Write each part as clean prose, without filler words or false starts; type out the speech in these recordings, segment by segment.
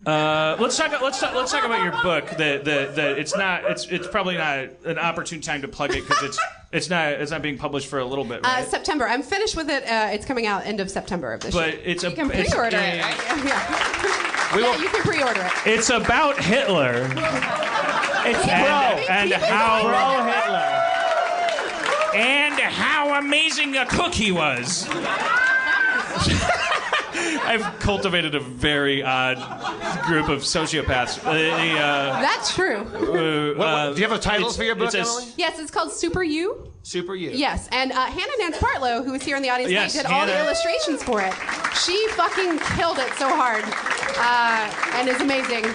Let's talk about your book. It's probably not an opportune time to plug it because it's not being published for a little bit. Right? September. I'm finished with it. It's coming out end of September of this year. But you can pre-order it. Right? Yeah, you can pre-order it. It's about Hitler. It's pro Hitler. And how amazing a cook he was. I've cultivated a very odd group of sociopaths. That's true. Do you have a title for your book, Emily? Yes, it's called Super You. Super You. Yes, and Hannah Nance Partlow, who was here in the audience, did all the illustrations for it. She fucking killed it so hard, and is amazing.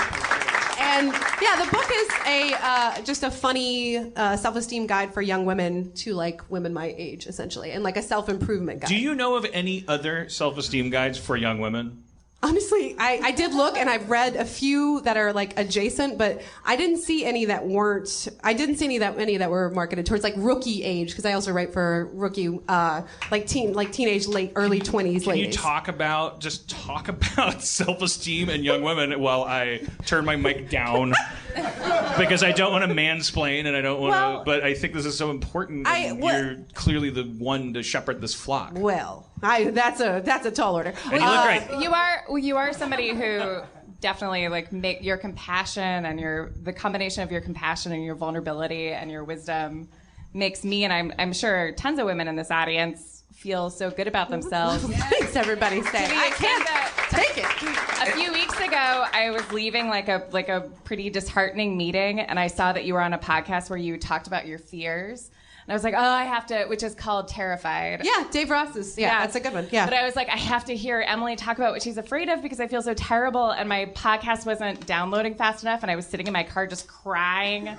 And yeah, the book is just a funny self-esteem guide for young women to like women my age, essentially, and like a self-improvement guide. Do you know of any other self-esteem guides for young women? Honestly, I did look, and I've read a few that are like adjacent, but I didn't see any that weren't. I didn't see any that were marketed towards like rookie age, because I also write for rookie, teenage, early 20s. Can you talk about self-esteem in young women while I turn my mic down? Because I don't want to mansplain, and I don't want to. But I think this is so important. You're clearly the one to shepherd this flock. Well, that's a tall order. And you look great. You are somebody who definitely make your compassion and the combination of your compassion and your vulnerability and your wisdom makes me, and I'm sure tons of women in this audience, feel so good about themselves. Thanks, everybody. I can't take it. A few weeks ago, I was leaving like a pretty disheartening meeting, and I saw that you were on a podcast where you talked about your fears. And I was like, oh, I have to, which is called Terrified. Yeah, Dave Ross's. Yeah, that's a good one. Yeah. But I was like, I have to hear Emily talk about what she's afraid of because I feel so terrible. And my podcast wasn't downloading fast enough. And I was sitting in my car just crying.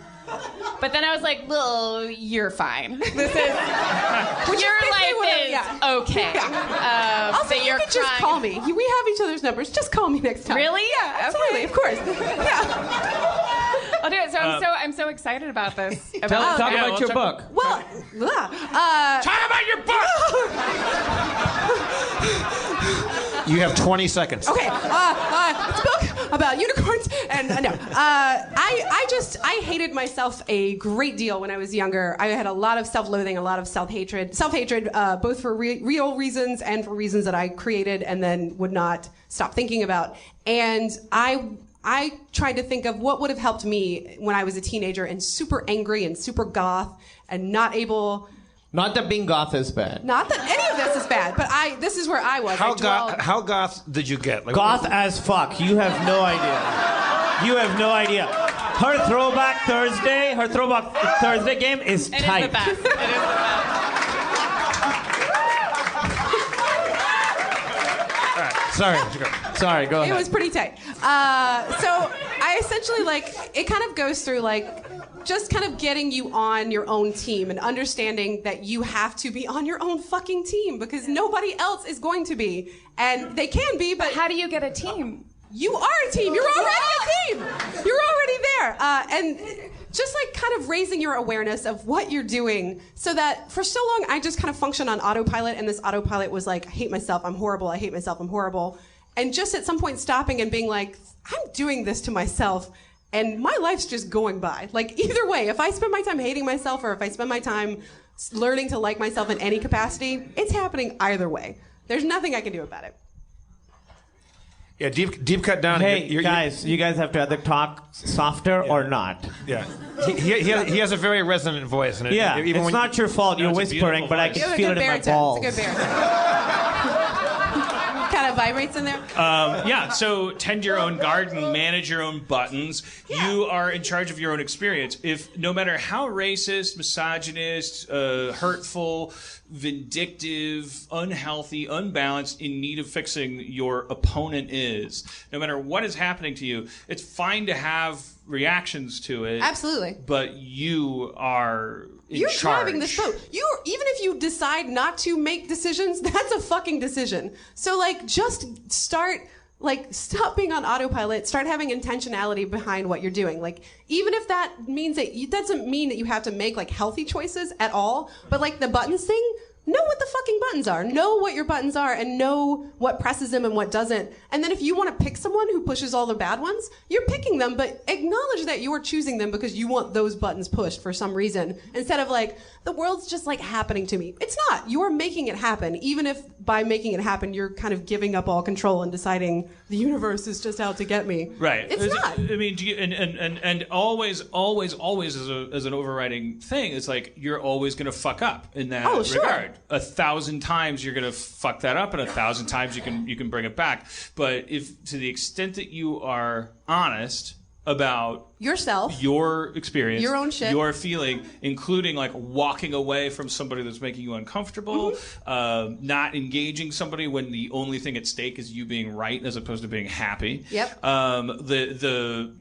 But then I was like, well, you're fine. This is, your life is okay. Yeah. Also, you could just call me. We have each other's numbers. Just call me next time. Really? Yeah, absolutely. Of course. Yeah. I'll do it. So I'm so excited about this. Talk about your book. Well, talk about your book. You have 20 seconds. Okay. It's a book about unicorns, and no. I hated myself a great deal when I was younger. I had a lot of self-loathing, a lot of self-hatred, both for real reasons and for reasons that I created and then would not stop thinking about. And I tried to think of what would have helped me when I was a teenager and super angry and super goth and not able... Not that being goth is bad. Not that any of this is bad, but this is where I was. How goth did you get? Goth as fuck. You have no idea. You have no idea. Her Throwback Thursday game is tight. It is the best. It is the best. Sorry, go ahead. It was pretty tight. So I essentially it kind of goes through just kind of getting you on your own team and understanding that you have to be on your own fucking team because nobody else is going to be. And they can be, but how do you get a team? You are a team. You're already a team. You're already there. And just kind of raising your awareness of what you're doing so that for so long I just kind of functioned on autopilot, and this autopilot was I hate myself, I'm horrible, I hate myself, I'm horrible. And just at some point stopping and being like, I'm doing this to myself and my life's just going by. Either way, if I spend my time hating myself or if I spend my time learning to like myself in any capacity, it's happening either way. There's nothing I can do about it. Yeah, deep cut down. Hey, you guys have to either talk softer or not. Yeah. He has a very resonant voice. And it's not your fault. You're whispering, but I can feel it in my balls. It's a good baritone. Kind of vibrates in there. So tend your own garden, manage your own buttons. Yeah. You are in charge of your own experience. If no matter how racist, misogynist, hurtful, vindictive, unhealthy, unbalanced, in need of fixing your opponent is, no matter what is happening to you, it's fine to have reactions to it. Absolutely. But you are You're charge. driving this boat. Even if you decide not to make decisions, that's a fucking decision. So just start stop being on autopilot, start having intentionality behind what you're doing. Even if that means that it doesn't mean that you have to make healthy choices at all, but the buttons thing, know what the fucking buttons are. Know what your buttons are and know what presses them and what doesn't. And then if you want to pick someone who pushes all the bad ones, you're picking them, but acknowledge that you're choosing them because you want those buttons pushed for some reason. Instead of like, the world's just like happening to me. It's not. You're making it happen. Even if by making it happen, you're kind of giving up all control and deciding the universe is just out to get me. Right. It's not. I mean, and always as an overriding thing, it's like you're always going to fuck up in that regard. 1,000 times you're going to fuck that up, and 1,000 times you can bring it back. But if to the extent that you are honest about yourself, your experience, your own shit, your feeling, including like walking away from somebody that's making you uncomfortable, not engaging somebody when the only thing at stake is you being right as opposed to being happy. Yep. That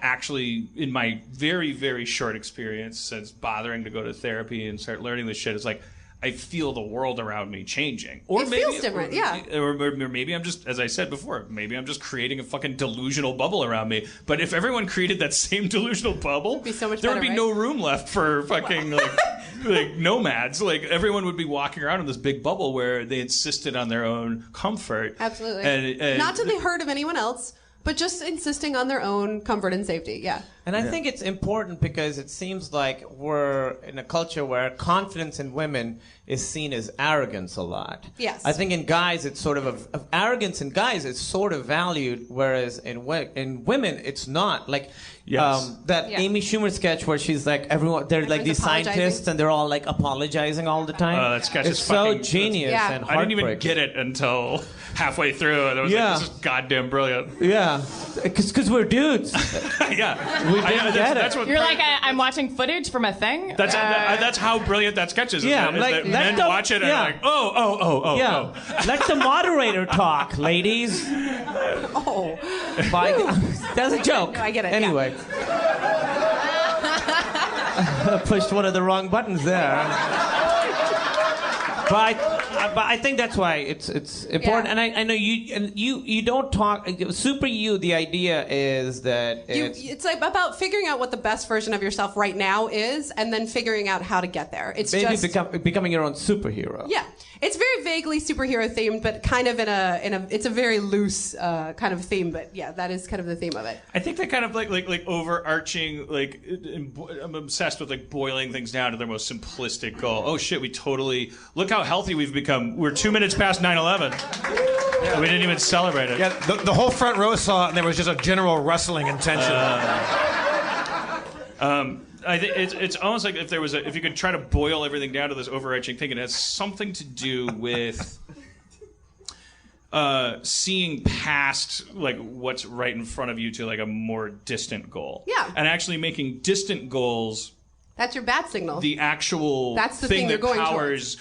actually, in my very, very short experience since bothering to go to therapy and start learning this shit, is like I feel the world around me changing. Or it maybe, feels different, yeah. Or maybe I'm just, as I said before, maybe I'm just creating a fucking delusional bubble around me. But if everyone created that same delusional bubble, it'd be so much there better, would be right? no room left for fucking like nomads. Like everyone would be walking around in this big bubble where they insisted on their own comfort. Absolutely. And not to the hurt of anyone else, but just insisting on their own comfort and safety. Yeah. And I think it's important because it seems like we're in a culture where confidence in women is seen as arrogance a lot. Yes. I think in guys, it's sort of arrogance in guys is sort of valued, whereas in women, it's not. Like that Amy Schumer sketch where she's like, they're like these scientists and they're all like apologizing all the time. That sketch it's is so fucking genius and I didn't even heartbreaking. get it until halfway through, and I was like, this is goddamn brilliant. Yeah, because we're dudes. Yeah. We didn't get it. That's what You're like, I'm watching footage from a thing? That's how brilliant that sketch is. Yeah, is like, that men watch it and are like, oh. Yeah, let the moderator talk, ladies. Oh. That's a joke. No, I get it. Anyway. Pushed one of the wrong buttons there. But I think that's why it's important. Yeah. And I know you don't talk super you. The idea is that it's like about figuring out what the best version of yourself right now is, and then figuring out how to get there. It's maybe just becoming your own superhero. Yeah, it's very vaguely superhero themed, but kind of in a it's a very loose kind of theme. But yeah, that is kind of the theme of it. I think that kind of like overarching, like I'm obsessed with like boiling things down to their most simplistic goal. Oh shit, we totally look how healthy we've become. We're 2 minutes past 9/11. Yeah, we didn't even celebrate it. Yeah, the whole front row saw it, and there was just a general rustling in tension. I think it's almost like if you could try to boil everything down to this overarching thing, it has something to do with seeing past like what's right in front of you to like a more distant goal. Yeah. And actually making distant goals That's your bat signal. the actual That's the thing thing you're that going powers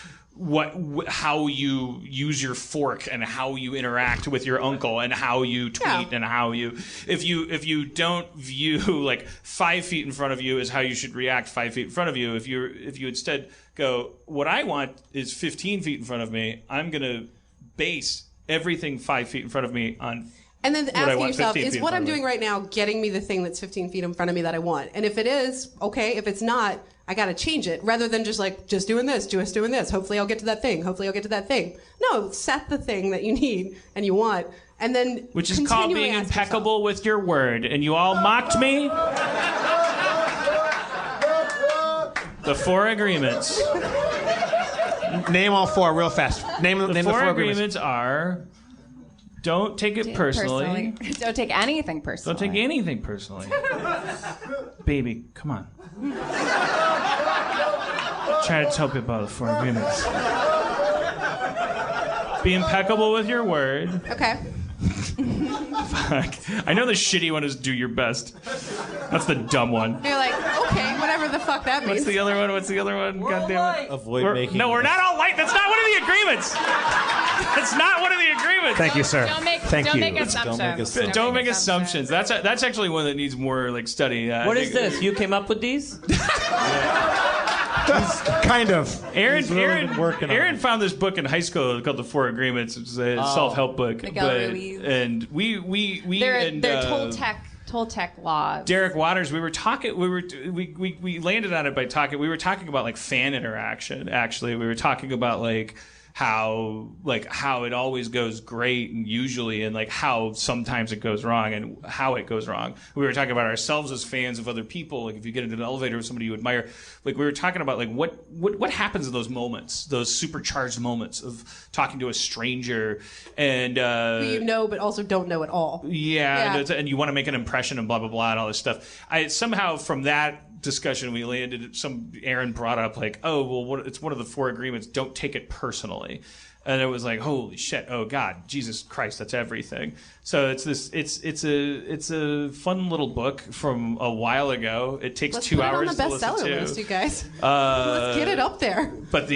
how you use your fork and how you interact with your uncle and how you tweet and how you if you don't view like 5 feet in front of you as how you should react 5 feet in front of you, if you instead go, what I want is 15 feet in front of me, I'm gonna base everything 5 feet in front of me on. And then asking yourself, is what I'm doing doing right now getting me the thing that's 15 feet in front of me that I want? And if it is, okay. If it's not, I got to change it. Rather than just doing this. Hopefully I'll get to that thing. No, set the thing that you need and you want. And then Which is called being impeccable with your word. And you all mocked me? The 4 agreements. Name all 4 real fast. Name The the 4 4 agreements are: don't take it personally. Don't take anything personally. Don't take anything personally. Baby, come on. Try to tell people about the 4 agreements. Be impeccable with your word. Okay. Fuck. I know the shitty one is do your best. That's the dumb one. You're like, okay, whatever the fuck that means. What's the other one? God damn it. Avoid making. No, we're not all light. That's not one of the agreements. That's not one of the agreements. Thank you, sir. Don't make assumptions. Don't make assumptions. That's actually one that needs more like study. What is this? You came up with these? Kind of. Aaron found this book in high school called The 4 Agreements, which is a self-help book. Miguel Ruiz. And we They're and Toltec Toltec laws. Derek Waters, we landed on it by talking. We were talking about like fan interaction. Actually, we were talking about like how it always goes great and usually, and like how sometimes it goes wrong and how it goes wrong. We were talking about ourselves as fans of other people. Like if you get into an elevator with somebody you admire, like we were talking about like what happens in those moments, those supercharged moments of talking to a stranger and who you know but also don't know at all. Yeah. And you want to make an impression and blah blah blah and all this stuff. I somehow from that discussion we landed. Aaron brought up like, oh well, it's one of the 4 agreements. Don't take it personally. And it was like, holy shit! Oh God, Jesus Christ, that's everything. So it's a fun little book from a while ago. It takes 2 hours to listen to. Let's put it on the bestseller list, you guys. Let's get it up there. But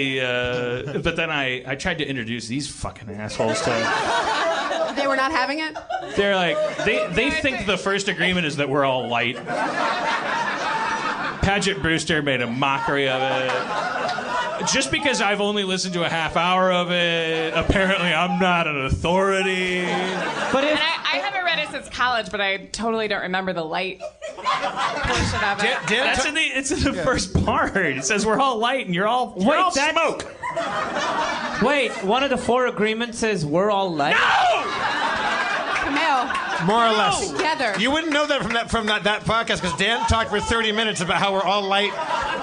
but then I tried to introduce these fucking assholes to it. They were not having it. They're like they think the first agreement is that we're all light. Paget Brewster made a mockery of it. Just because I've only listened to a half hour of it, apparently I'm not an authority. But I haven't read it since college, but I totally don't remember the light portion of it. It's in the first part. It says we're all light and you're all smoke. Wait, one of the 4 agreements says we're all light? No! More or less. Together. You wouldn't know that from that podcast because Dan talked for 30 minutes about how we're all light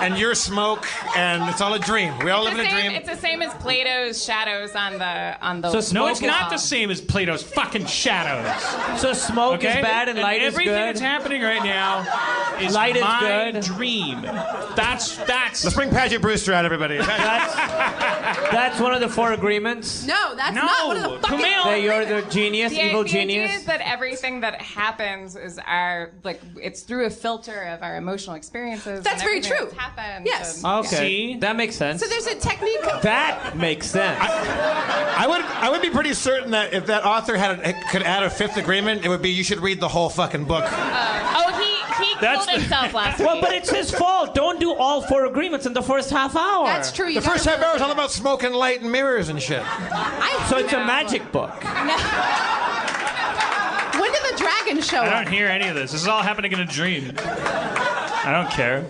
and you're smoke and it's all a dream. We all live in a dream. It's the same as Plato's shadows on the. So no, it's not the same as Plato's fucking shadows. So smoke is bad and light is good. Everything that's happening right now is light my is good. Dream. That's. Let's bring Paget Brewster out, everybody. That's one of the 4 agreements. No, that's not one of the fucking. That you're the genius, evil the genius. Idea is that everything that happens is it's through a filter of our emotional experiences. That's very true. That's happened. Yes. Okay. See? That makes sense. So there's a technique. That makes sense. I would be pretty certain that if that author could add a 5th agreement, it would be you should read the whole fucking book. He killed himself last week. Well, but it's his fault. Don't do all 4 agreements in the first half hour. That's true. The first half hour is all about smoke and light and mirrors and shit. So it's a magic book. When did the dragon show up? I don't hear any of this. This is all happening in a dream. I don't care.